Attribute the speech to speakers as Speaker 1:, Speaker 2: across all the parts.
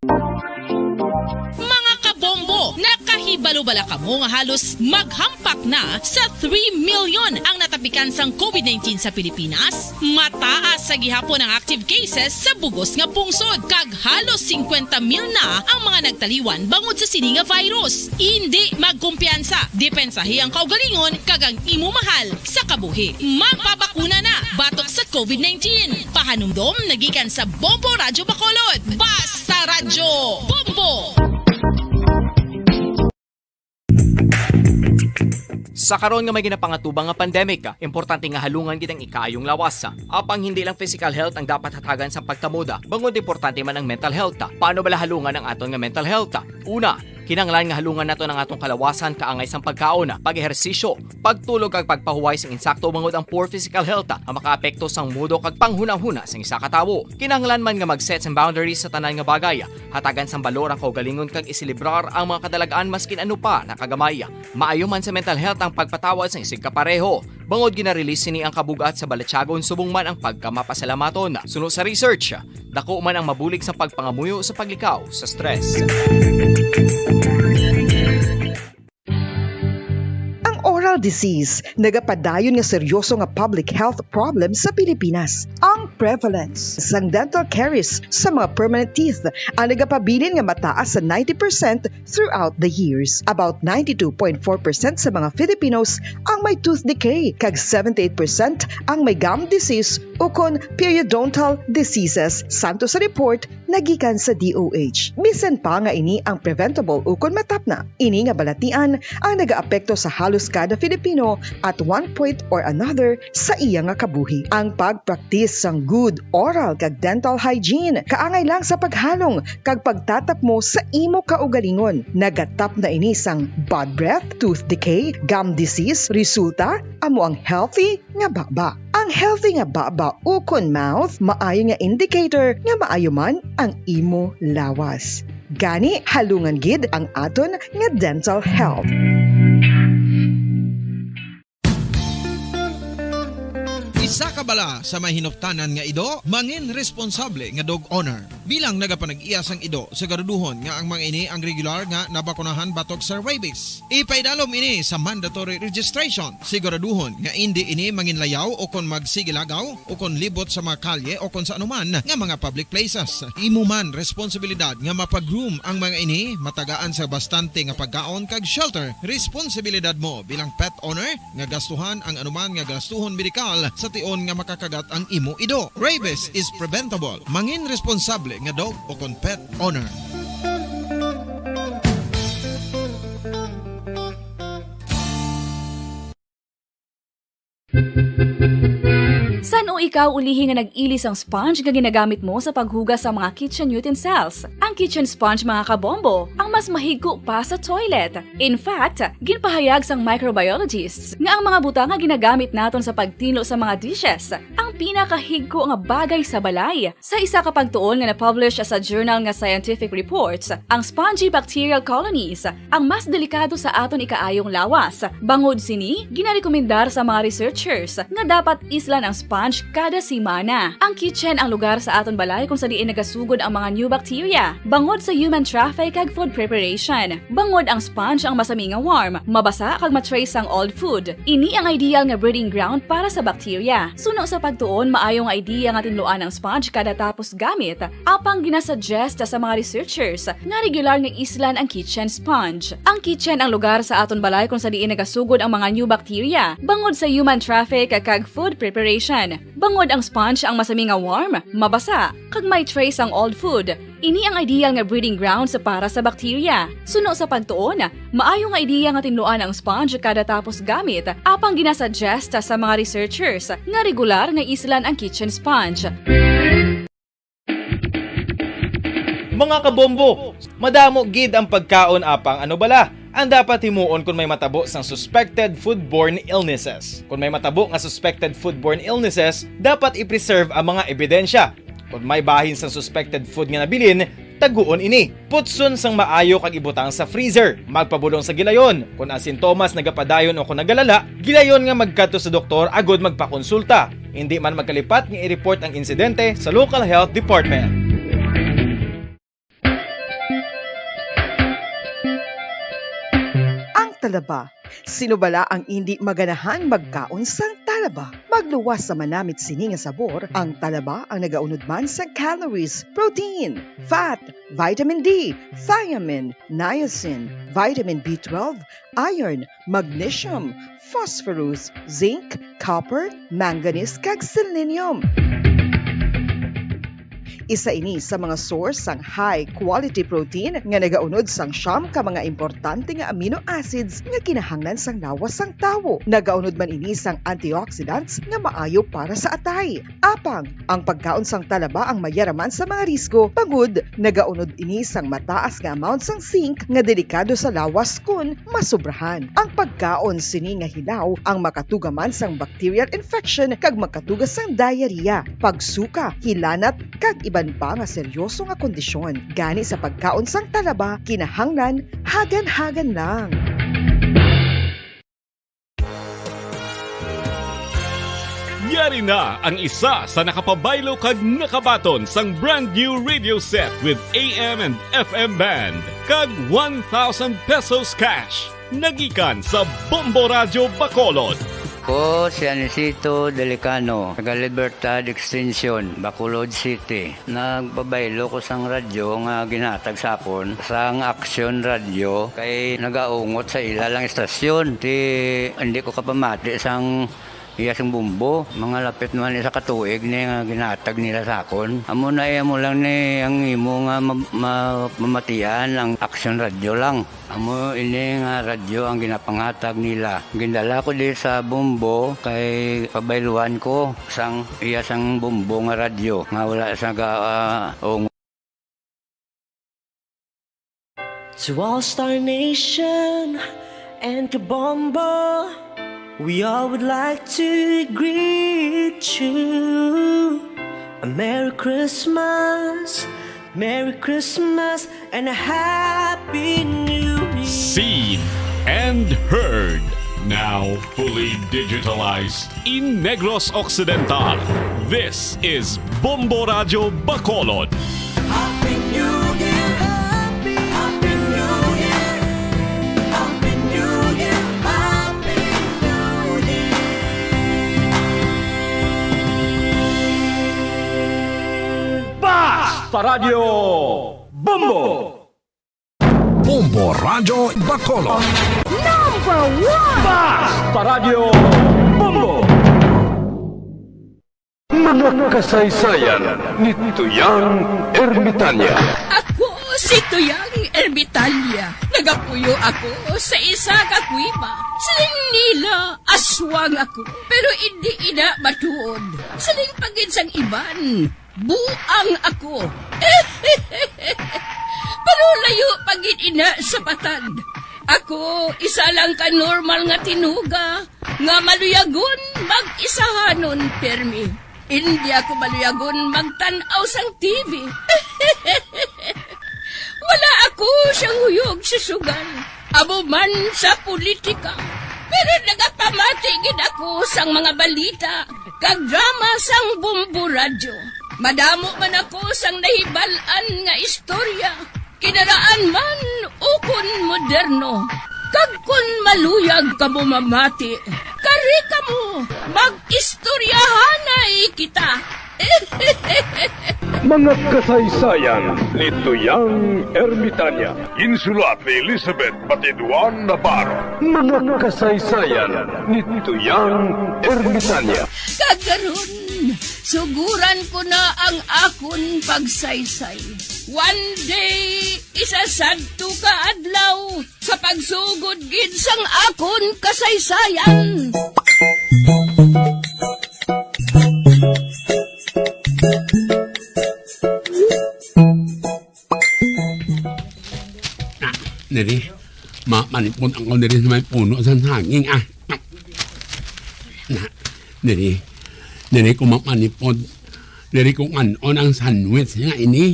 Speaker 1: Mga kabombo, nakahibalo-bala ka mo nga halos maghampak na sa 3 million ang natapikan sang COVID-19 sa Pilipinas. Mataas sa gihapon ang active cases sa bugos nga pungsod, kag halos 50 mil na ang mga nagtaliwan bangod sa sini nga virus. Hindi magkumpiyansa, depensahi ang kaugalingon kag ang imo mahal sa kabuhi. Magpabakuna na batok sa COVID-19. Pahanumdom nagikan sa Bombo Radyo Bacolod. Basta Radyo Bombo!
Speaker 2: Sa karon nga may ginapangatubang nga pandemic, importante nga halungan kitang ikaayong lawas. Apang hindi lang physical health ang dapat hatagan sa pagtamuda, bangod importante man ang mental health. Paano bala halungan ang aton nga mental health? Una, kinanglan nga halungan nato ng atong kalawasan kaangay sang pagkaon, pag-ehersisyo, pagtulog kag pagpahuway sang insakto bangod ang poor physical health ang makaapekto sang mudo kag panghunahuna sang isa ka tawo. Kinanglan man nga mag-set sang boundaries sa tanan nga bagay, hatagan sang balor ang kaugalingon kag isilibrar ang mga kadalagaan maskin ano pa nakagamay. Maayo man sa mental health ang pagpatawad sang isig kapareho. Bangod ginarelease ni ang kabugat sa Balatyagon subong man ang pagkamapasalamaton. Sunod sa research, dako man ang mabulig sa pagpangamuyo sa paglikaw sa stress.
Speaker 3: Oral disease, nagapadayon nga seryoso nga public health problem sa Pilipinas. Ang prevalence sang dental caries sa mga permanent teeth ang nagapabilin nga mataas sa 90% throughout the years. About 92.4% sa mga Filipinos ang may tooth decay, kag 78% ang may gum disease o kon periodontal diseases, santo sa report nagikan sa DOH. Bisan pa nga ini ang preventable o kon matapna. Ini nga balatian ang nagaapekto sa halos kada Filipino at one point or another sa iya nga kabuhi. Ang pagpractice sang good oral kag dental hygiene kaangay lang sa paghalong kag pagtatap mo sa imo kaugalingon. Nagatap na ini sang bad breath, tooth decay, gum disease, resulta amo ang healthy nga baba. Ang healthy nga baba ukon mouth maayo nga indicator nga maayo man ang imo lawas. Gani halungan gid ang aton nga dental health.
Speaker 4: Isa ka bala sa may hinuptanan nga ido, mangin responsable nga dog owner. Bilang nagapanag-iyas ang ido, siguraduhon nga ang mga ini ang regular nga nabakunahan batok sa rabies. Ipaidalom ini sa mandatory registration. Siguraduhon nga hindi ini manginlayaw o kon magsigilagaw o kon libot sa mga kalye o kon sa anuman nga mga public places. Imo man responsibilidad nga mapag-groom ang mga ini, matagaan sa bastante nga pagkaon kag shelter. Responsibilidad mo bilang pet owner nga gastuhan ang anuman nga gastuhon medikal sa tion nga makakagat ang imo ido. Rabies is preventable. Mangin responsable nga dog o kon pet owner.
Speaker 5: San o ikaw ulihi nga nag-ilis ang sponge nga ginagamit mo sa paghugas sa mga kitchen utensils? Ang kitchen sponge mga kabombo, ang mas mahigko pa sa toilet. In fact, ginpahayag sang microbiologists nga ang mga butang nga ginagamit naton sa pagtinlo sa mga dishes ang pinakahigko nga bagay sa balay. Sa isa ka pagtuon nga na-publish sa journal nga Scientific Reports, ang spongy bacterial colonies ang mas delikado sa aton ikaayong lawas. Bangod sini, ginarekomendar sa mga researchers nga dapat islan ang sponge kada simana. Ang kitchen ang lugar sa aton balay kung sa diin nagasugod ang mga new bacteria. Bangod sa human traffic kag food preparation. Bangod ang sponge ang masami nga warm, mabasa kag matrace ang old food. Ini ang ideal nga breeding ground para sa bacteria. Suno sa pagtuon, maayo nga idea nga tinluan ang sponge kada tapos gamit. Apang ginasuggest sa mga researchers nga regular nga islan ang kitchen sponge. Ang kitchen ang lugar sa aton balay kung sa diin nagasugod ang mga new bacteria. Bangod sa human traffic kag food preparation. Bangod ang sponge ang masami nga warm, mabasa, kag may trace ang old food. Ini ang ideal nga breeding ground sa para sa bacteria. Suno sa pagtuon, maayo nga idea nga tinluan ang sponge kada tapos gamit, apang ginasuggest sa mga researchers nga regular nga islan ang kitchen sponge.
Speaker 6: Mga kabombo, madamo gid ang pagkaon apang ano bala. Ang dapat himuon kung may matabo sang suspected foodborne illnesses. Kung may matabo nga suspected foodborne illnesses, dapat i-preserve ang mga ebidensya. Kung may bahin sang suspected food nga nabilin, taguon ini. Putson sang maayo kag ibutang sa freezer. Magpabulong sa gilayon. Kung ang sintomas nagapadayon o kung nagalala, gilayon nga magkadto sa doktor agud magpakonsulta. Hindi man magkalipat nga i-report ang insidente sa local health department.
Speaker 3: talaba. Sinubala ang hindi maganahan magkaon sang talaba. Magluwas sa manamit sini nga sabor, ang talaba ang nagaunod man sa calories, protein, fat, vitamin D, thiamine, niacin, vitamin B12, iron, magnesium, phosphorus, zinc, copper, manganese kag selenium. Isa ini sa mga source sang high-quality protein nga nagaunod sang siyam ka mga importante nga amino acids nga kinahanglan sang lawas sang tawo. Nagaunod man ini sang antioxidants nga maayo para sa atay. Apang, ang pagkaon sang talaba ang mayaraman sa mga risko. Pagud, nagaunod ini sang mataas nga amount sang zinc nga delikado sa lawas kun masubrahan. Ang pagkaon sini nga hilaw ang makatugaman sang bacterial infection kag makatugas sang diarrhea, pagsuka, hilanat kag iban pa nga seryoso nga kondisyon. Gani sa pagkaon sang talaba, kinahanglan hagan-hagan lang.
Speaker 7: Yari na ang isa sa nakapabaylo kag nakabaton sang brand new radio set with AM and FM band kag 1,000 pesos cash. Nagikan sa Bombo Radio Bacolod.
Speaker 8: Ko si Anisito Delicano, taga Libertad Extension, Bacolod City. Nagpabaylo ko sang radyo nga ginatag sapon sang Action Radio kay nagaungot sa ilalang estasyon. Hindi ko kapamati sang iyasang bumbo, mga lapit naman sa katuig ni nga ginatag nila sakon. Amo na mo lang ni ang imo nga mamatian ang Action Radio lang. Amo ini nga radyo ang ginapangatag nila. Gindala ko di sa bumbo kay pabayluan ko sang iyasang bumbo nga radyo nga wala sa
Speaker 9: To All Star Nation and Kabombo, we all would like to greet you. A Merry Christmas, and a Happy New Year.
Speaker 7: Seen and heard. Now fully digitalized in Negros Occidental. This is Bombo Radio Bacolod.
Speaker 9: Happy New Year, Happy New Year, Happy New Year, Happy New Year.
Speaker 7: Basta Radio Bombo!
Speaker 10: Bombo Radio Bacolod.
Speaker 7: Basta Radio Bombo!
Speaker 10: Mga kasaysayan ni Tuyang Ermitanya.
Speaker 11: Ako si Tuyang Ermitanya. Nagapuyo ako sa isa ka kuiba. Siling nila, aswang ako. Pero hindi ina matuod. Siling paginsang iban, buang ako. Pero layo pagin ina sa patad. Ako, isa lang ka normal nga tinuga, nga maluyagon mag-isahanon permi. Hindi ako maluyagon magtanaw sang TV. Wala ako siyang huyog sa sugal, abo man sa politika. Pero nagapamatigid ako sang mga balita, kag drama sang Bombo Radio. Madamo man ako sang nahibalan nga istorya, kinaraan man ukon moderno. Kag kun maluyag ka mo mamati, kari ka mo, mag-istoryahanay kita.
Speaker 10: Mga kasaysayan ni Tuyang Ermitanya. Insulat ni Elizabeth Batiduan Navarro. Mga kasaysayan ni Tuyang Ermitanya.
Speaker 11: Kagaron, suguran ko na ang akon pagsaysay. One day, isasadto ka adlaw sa pagsugod gid sang akon kasaysayan.
Speaker 12: Neri, manipon ako neri sa may puno sa hanging Neri, kung manipon, neri kung anon ang sandwich nga ini.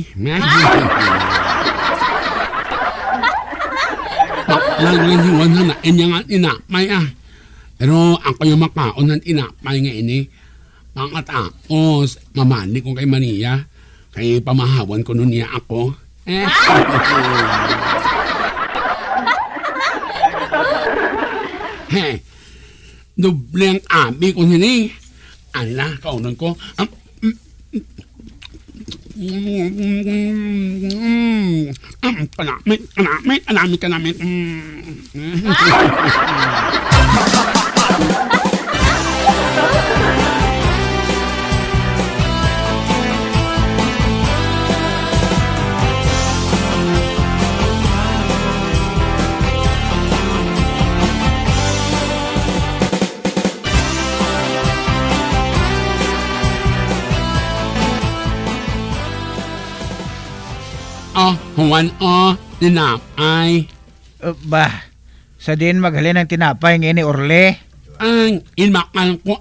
Speaker 12: Lagyan hiwan na nain nga tinapay Pero ako yung makaon ng tinapay nga ini. Pangkatapos, mamani ko kay Maria, kay pamahawan ko nun niya ako. He, doble ang abi ko nini. Ala, kaunan ko. Kanamit. Juan, tinapay.
Speaker 13: Bah, sa din maghalin ng tinapay ngayon ni Orle.
Speaker 12: Ang inmakal ko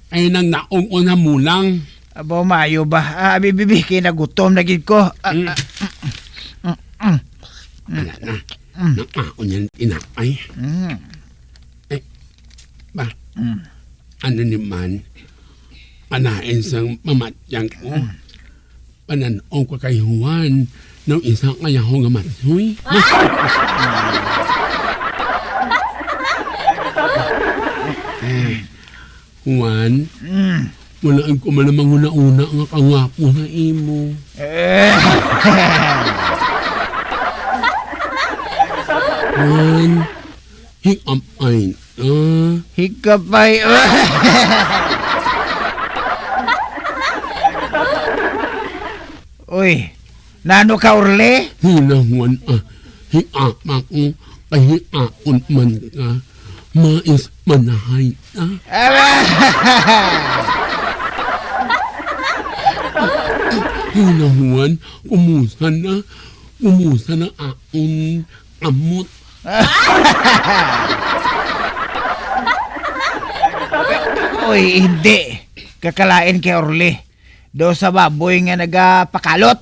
Speaker 12: ay nang naong na mulang.
Speaker 13: Abo, maayo ba? Bibibi, kinagutom na gid ko.
Speaker 12: Wala na. Nakaon yan tinapay. Ano naman, panain sang mamatyang ko. Pananon ko kay Juan ng isang kaya ko nga matsoy. Juan, wala ko malamang una-una nga kangapo na imo. Juan, hikapay na.
Speaker 13: Hikapay. Uy, nano ka Orle?
Speaker 12: Hinahuan hikapa ko kay hikaon man ka. Mais manahay na. Hinahuan, kumusa na akong amot.
Speaker 13: Uy, hindi. Kakalain kay Orle. Do sa baboy nga nagapakalot.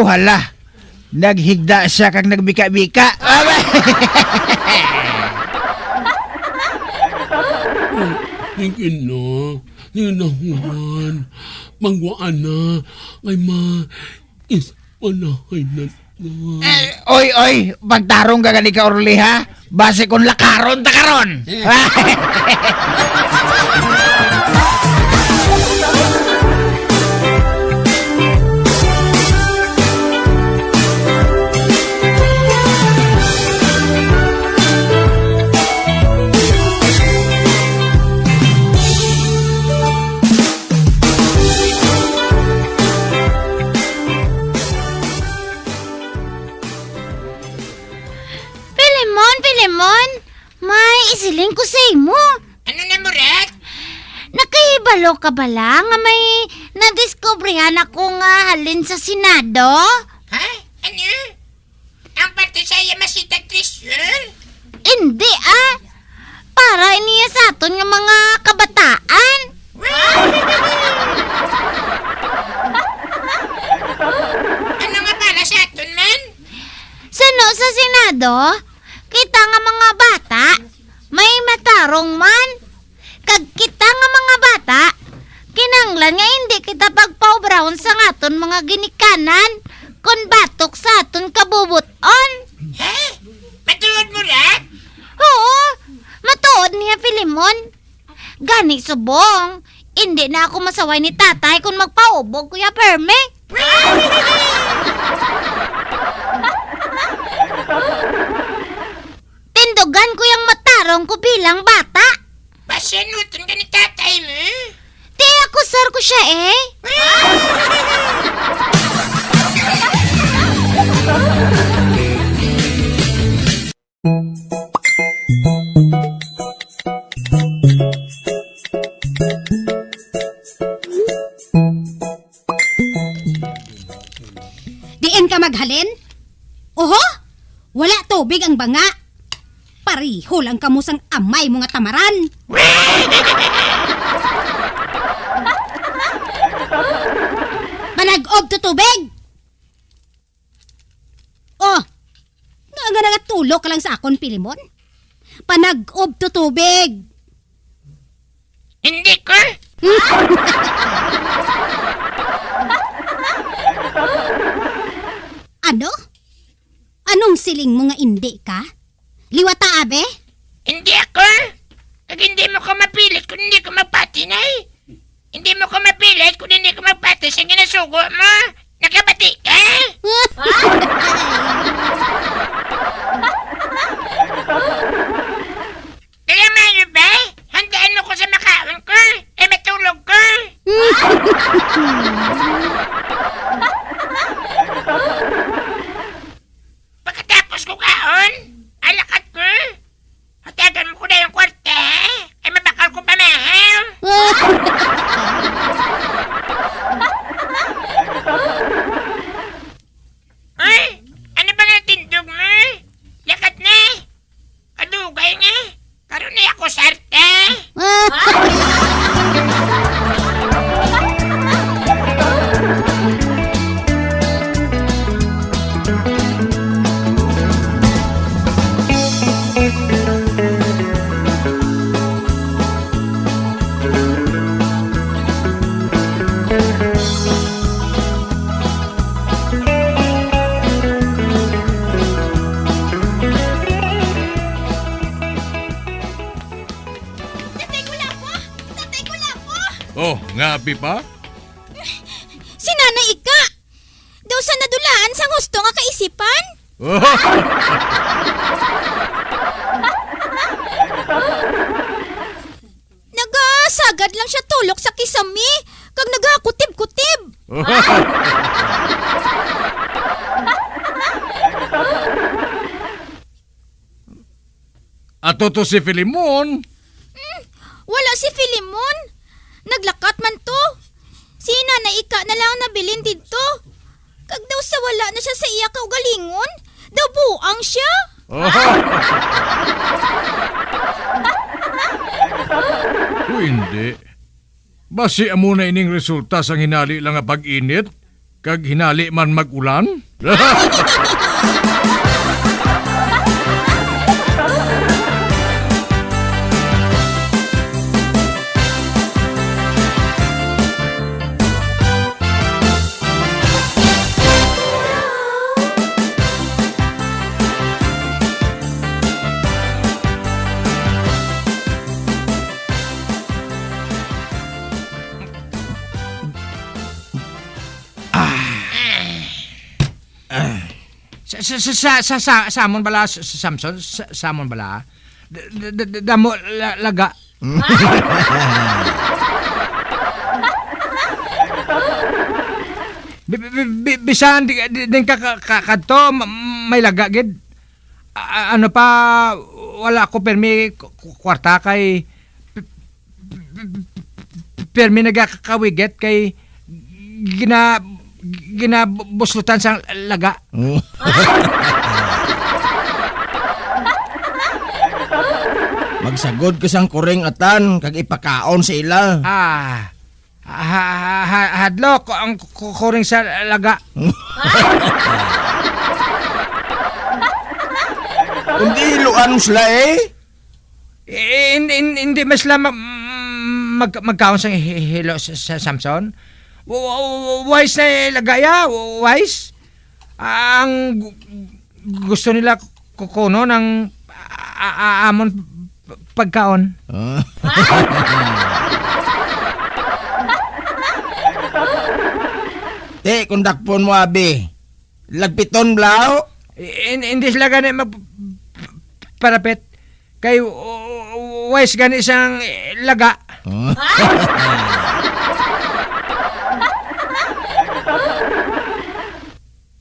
Speaker 13: Hala. Naghigda siya kag nagbika-bika.
Speaker 12: Hinahuan, mangwaan na, kay mais manahay na.
Speaker 13: Oy, pagtarong ka gani ka Orle ha? Base kon lakaron ta karon.
Speaker 14: Filemon, may isiling ko sa imo.
Speaker 11: Ano na mo, Red?
Speaker 14: Nakahibalo ka bala nga may nadiskubrihan ako nga halin sa Senado?
Speaker 11: Ha? Ano? Ang parte sa Yamasita Trisyol?
Speaker 14: Hindi para iniya sa aton nga mga kabataan.
Speaker 11: Ano nga para sa aton man?
Speaker 14: Sano sa Senado? Kita nga mga bata, may matarong man. Kag kita nga mga bata, kinanglan nga hindi kita pagpaubrahon sa aton mga ginikanan kon batok sa aton kabubuton.
Speaker 11: Ha? Matuod mo, Red?
Speaker 14: Oo, matuod niya Filemon. Gani subong, hindi na ako masaway ni tatay kung magpaubog Kuya Perme. Tindugan ko yung matarong ko bilang bata.
Speaker 11: Pasanutin ka ni tatay mo?
Speaker 14: Di ako sir ko siya
Speaker 15: Diin ka maghalin? Oho, wala tubig ang banga. Pariho lang kamusang amay mga tamaran. Manag-og to tubig. Oh, nga nagatulog ka lang sa akon, Filemon. Panag-og to tubig.
Speaker 11: Hindi ko.
Speaker 15: Ano? Anong siling mo nga hindi ka? Liwata, abe?
Speaker 11: Hindi ako. Kag hindi mo ko mapilit kung hindi ko magpatinay. Hindi mo ko mapilit kung hindi ko magpati sa ginasugo mo. Nakabati ka? Kaya ano ba? Handaan mo ko sa makaon ko. Matulog ko. Pagkatapos ko kaon, alakat ko. Hatagan mo ko na yung kwarta, mabakal ko pamahal. Ay, ano ba nga tindog mo? Lakat na. Kadugay nga. Karoon na ako sarte.
Speaker 10: Oh, ngapi pa?
Speaker 14: Si Nanay Ika! Daw sa nadulaan sang husto nga kaisipan? Nagasagad lang siya tulok sa kisami kag nagakutib-kutib.
Speaker 10: Ato to si Filimon.
Speaker 14: Wala si Filimon. Naglakat man to. Si Nanay Ika na lang nabilin dito. Kag daw sa wala na siya sa iya kaugalingon, daw buang siya.
Speaker 10: Hindi. Basi amo na ining resulta sang hinali lang nga pag-init, kag hinali man mag-ulan.
Speaker 13: Samon bala, Samson? Samon bala? Damo laga. Bisan din kakadto may laga gid. Ano pa wala ko permi kwarta kay permi nagakawiget kay ginabuslutan sang laga.
Speaker 16: Magsagod ka sang kuring atan kag ipakaon sa ila.
Speaker 13: Hadlok ang kuring sa laga.
Speaker 16: Kundi iluan sila
Speaker 13: Hindi mas lang magkaon sang hilo sa Samson. Wise na lagaya, wise. Ang gusto nila kukuno ng amon pagkaon.
Speaker 16: Te, kundakpon mo abi. Lagpiton blao.
Speaker 13: Hindi sila gani parapet. Kay wise gani isang laga.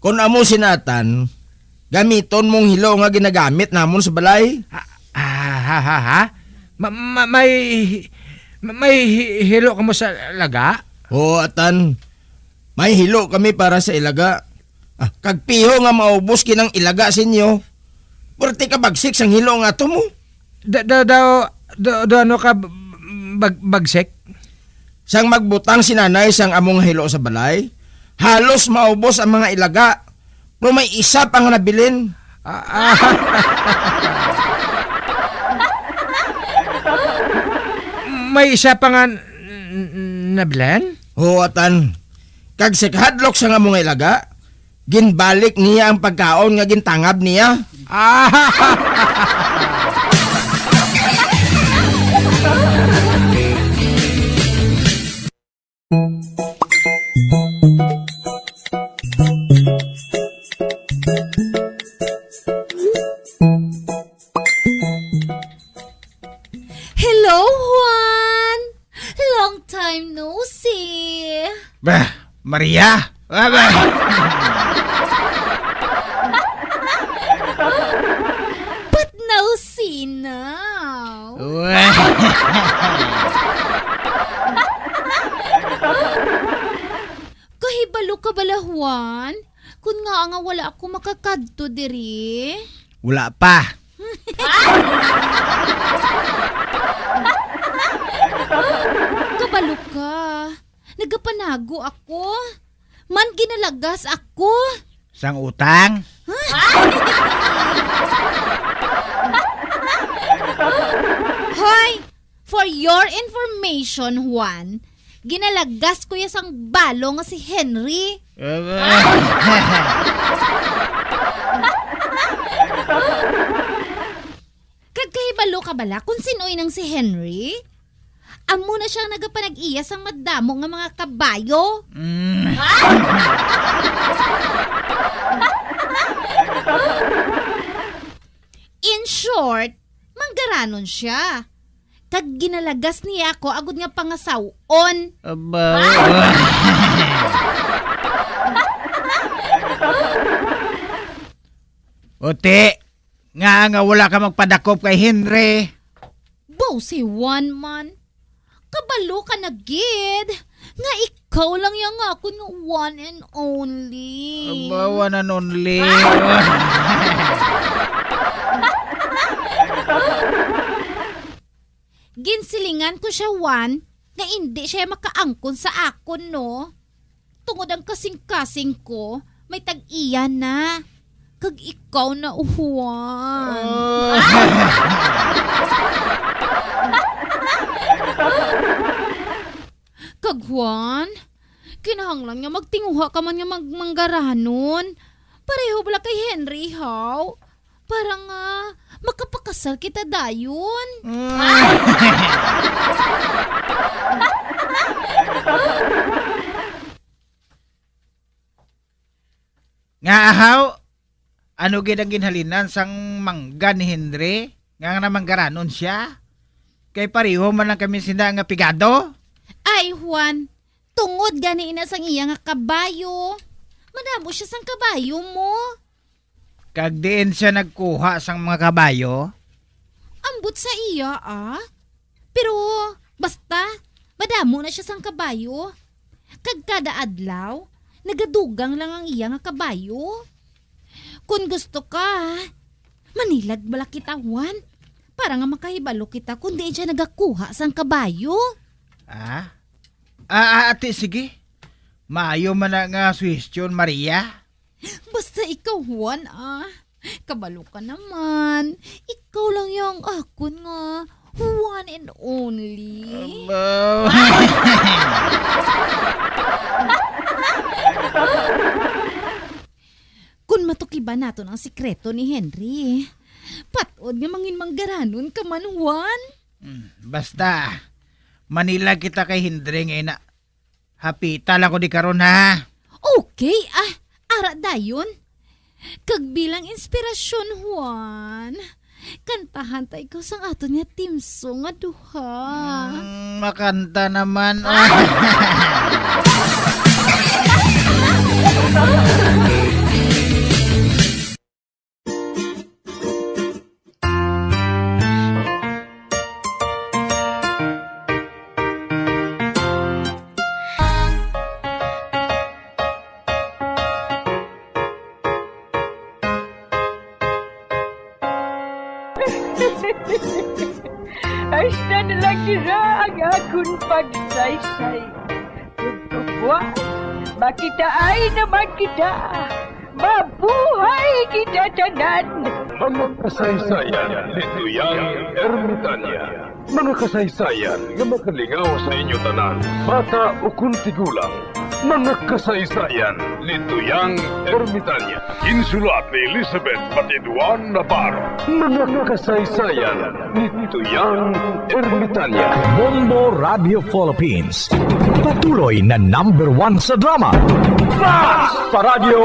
Speaker 16: Kung amo sinatan, gamiton mong hilo nga ginagamit namon sa balay.
Speaker 13: May hilo ka mo sa laga?
Speaker 16: Oo, atan. May hilo kami para sa ilaga. Kagpiho nga maubos kinang ilaga sa inyo. Purti ka bagsik sang hilo nga to mo.
Speaker 13: Ano ka bagsik?
Speaker 16: Sang magbutang si nanay sang among hilo sa balay, halos maubos ang mga ilaga. Pero may isa pang nabilin.
Speaker 13: May isa pa nga nabilan?
Speaker 16: Oo, atan. Kag sikhadlok sa nga mga ilaga, ginbalik niya ang pagkaon nga gintangab niya.
Speaker 14: Hello, Juan! Long time no see.
Speaker 13: Bah, Maria!
Speaker 14: But no see now. Kahibalo ka bala, Juan? Kung nga wala ako makakadto diri.
Speaker 13: Wala pa.
Speaker 14: Kabalo ka. Nagapanago ako. Man ginalagas ako.
Speaker 13: Sang utang?
Speaker 14: Hoy! For your information, Juan, ginalagas ko sang balo nga si Henry. Kagkahibalo ka bala kung sinoy nang si Henry? Amo na siyang nagapanag-iyas ang madamo nga mga kabayo. In short, manggaranon siya. Kag ginalagas niya ako agud nga pangasawon.
Speaker 13: Ote, nga wala ka magpadakop kay Henry.
Speaker 14: Bo si Juan man. Kabalo ka na gid. Nga ikaw lang yung ako nga one and only.
Speaker 13: One and only.
Speaker 14: Ginsilingan ko siya, Juan, nga hindi siya makaangkon sa akon, no? Tungod ang kasing-kasing ko, may tag-iya na. Kag ikaw na, Juan. Kag Juan, kinahanglan nga magtinguha ka man nga manggaranon. Pareho bala kay Henry, how? Para nga makapakasal kita dayon.
Speaker 13: Nga ahaw, ano gid ang ginhalinan sang mangga ni Henry? Nga namanggaranon siya? Kay pareho man lang kami sinda nga pigado?
Speaker 14: Ay, Juan, tungod gani ina sang iya nga kabayo. Madamo siya sang kabayo mo.
Speaker 13: Kag diin siya nagkuha sang mga kabayo?
Speaker 14: Ambot sa iya, ah. Pero, basta, madamo na siya sang kabayo. Kag kada adlaw, nagadugang lang ang iya nga kabayo. Kung gusto ka, manilag bala kita, Juan. Para nga makahibalo kita kung diin siya nagakuha sang kabayo.
Speaker 13: Ate, sige. Maayo man na nga suhestyon, Maria.
Speaker 14: Basta ikaw, Juan, ah. Kabalo ka naman. Ikaw lang yung akon nga one and only. Kung matukiba nato ang sikreto ni Henry, patod nga mangin manggaranon ka man, Juan.
Speaker 13: Basta, Manila kita kay Henry ngayon na. Hapita lang ko di karon ha.
Speaker 14: Okay, ara dayon. Kag bilang inspirasyon, Juan, kantahan tayo ko sang ato niya team song nga duha.
Speaker 13: Makanta naman.
Speaker 17: Ay, na lang nila ang akong pagsaysay. Buwan, makita ay naman kita. Mabuhay kita tanan.
Speaker 18: Mga kasaysayan ni Tuyang Ermitanya. Mga kasaysayan nga makalingaw sa inyo tanan, bata o kung tigulang. Mga kasaysayan ni Tuyang Ermitanya. Insulat ni Elizabeth Batiduan Navarro. Mga kasaysayan ni Tuyang Ermitanya.
Speaker 19: Bombo Radio Philippines. Patuloy na #1 sa drama.
Speaker 18: Fast Paradio